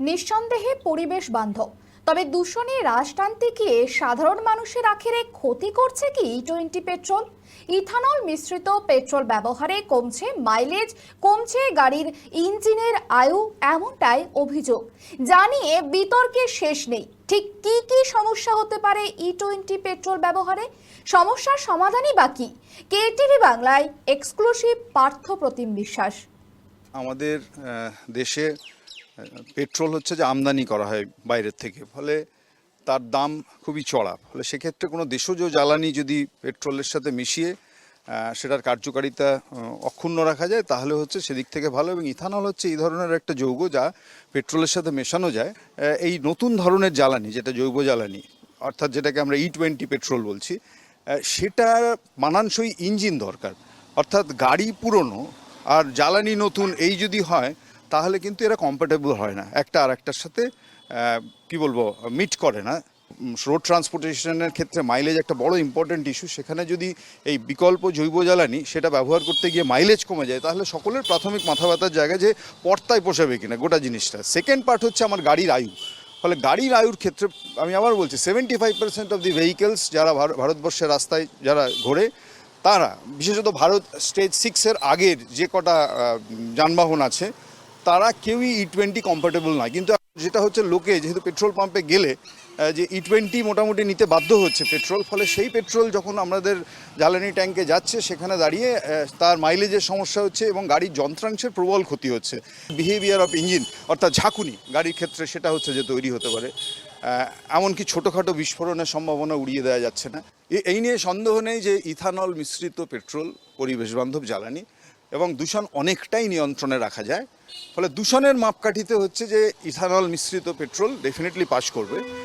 নিঃসন্দেহে পরিবেশ বান্ধব, তবে দূষণে হ্রাস টানতে গিয়ে সাধারণ মানুষের আখেরে ক্ষতি করছে কি ই-20 পেট্রোল। ইথানল মিশ্রিত পেট্রোল ব্যবহারে কমছে মাইলেজ, কমছে গাড়ির ইঞ্জিনের আয়ু, এমনটাই অভিযোগ। জানিয়ে বিতর্কের শেষ নেই। ঠিক কি কি সমস্যা হতে পারে ই-20 পেট্রোল ব্যবহারে, সমস্যার সমাধানই বাকি। কেটিভি বাংলায় এক্সক্লুসিভ পার্থ প্রতিম বিশ্বাস। আমাদের দেশে পেট্রোল হচ্ছে যে আমদানি করা হয় বাইরের থেকে, ফলে তার দাম খুবই চড়া। ফলে সেক্ষেত্রে কোনো দেশজ জ্বালানি যদি পেট্রোলের সাথে মিশিয়ে সেটার কার্যকারিতা অক্ষুণ্ণ রাখা যায় তাহলে হচ্ছে সেদিক থেকে ভালো। এবং ইথানল হচ্ছে এই ধরনের একটা যৌগ যা পেট্রোলের সাথে মেশানো যায়। এই নতুন ধরনের জ্বালানি যেটা জৈব জ্বালানি, অর্থাৎ যেটাকে আমরা ই-20 পেট্রোল বলছি, সেটা মানানসই ইঞ্জিন দরকার। অর্থাৎ গাড়ি পুরনো আর জ্বালানি নতুন এই যদি হয় তাহলে কিন্তু এরা কম্প্যাটেবল হয় না, একটা আর একটার সাথে কি বলবো মিট করে না। রোড ট্রান্সপোর্টেশনের ক্ষেত্রে মাইলেজ একটা বড় ইম্পর্টেন্ট ইস্যু। সেখানে যদি এই বিকল্প জৈব জ্বালানি সেটা ব্যবহার করতে গিয়ে মাইলেজ কমে যায় তাহলে সকলের প্রাথমিক মাথা ব্যথার জায়গা যে পর্তায় পোষাবে কিনা গোটা জিনিসটা। সেকেন্ড পার্ট হচ্ছে আমার গাড়ির আয়ু। ফলে গাড়ির আয়ুর ক্ষেত্রে আমি আবার বলছি 75% অফ দি ভেহিকেলস যারা ভারতবর্ষের রাস্তায় যারা ঘোরে তারা, বিশেষত ভারত স্টেজ 6-এর আগের যে কটা যানবাহন আছে তারা কেউই ই-20 কম্ফর্টেবল নয়। কিন্তু যেটা হচ্ছে লোকে যেহেতু পেট্রোল পাম্পে গেলে যে ই-20 মোটামুটি নিতে বাধ্য হচ্ছে পেট্রোল, ফলে সেই পেট্রোল যখন আমাদের জ্বালানি ট্যাঙ্কে যাচ্ছে সেখানে দাঁড়িয়ে তার মাইলেজের সমস্যা হচ্ছে এবং গাড়ির যন্ত্রাংশের প্রবল ক্ষতি হচ্ছে। বিহেভিয়ার অফ ইঞ্জিন অর্থাৎ ঝাঁকুনি গাড়ির ক্ষেত্রে সেটা হচ্ছে যে তৈরি হতে পারে। এমনকি ছোটোখাটো বিস্ফোরণের সম্ভাবনা উড়িয়ে দেওয়া যাচ্ছে না। এই নিয়ে সন্দেহ নেই যে ইথানল মিশ্রিত পেট্রোল পরিবেশ বান্ধব জ্বালানি এবং দূষণ অনেকটাই নিয়ন্ত্রণে রাখা যায়। ফলে দূষণের মাপকাঠিতে হচ্ছে যে ইথানল মিশ্রিত পেট্রোল ডেফিনেটলি পাস করবে।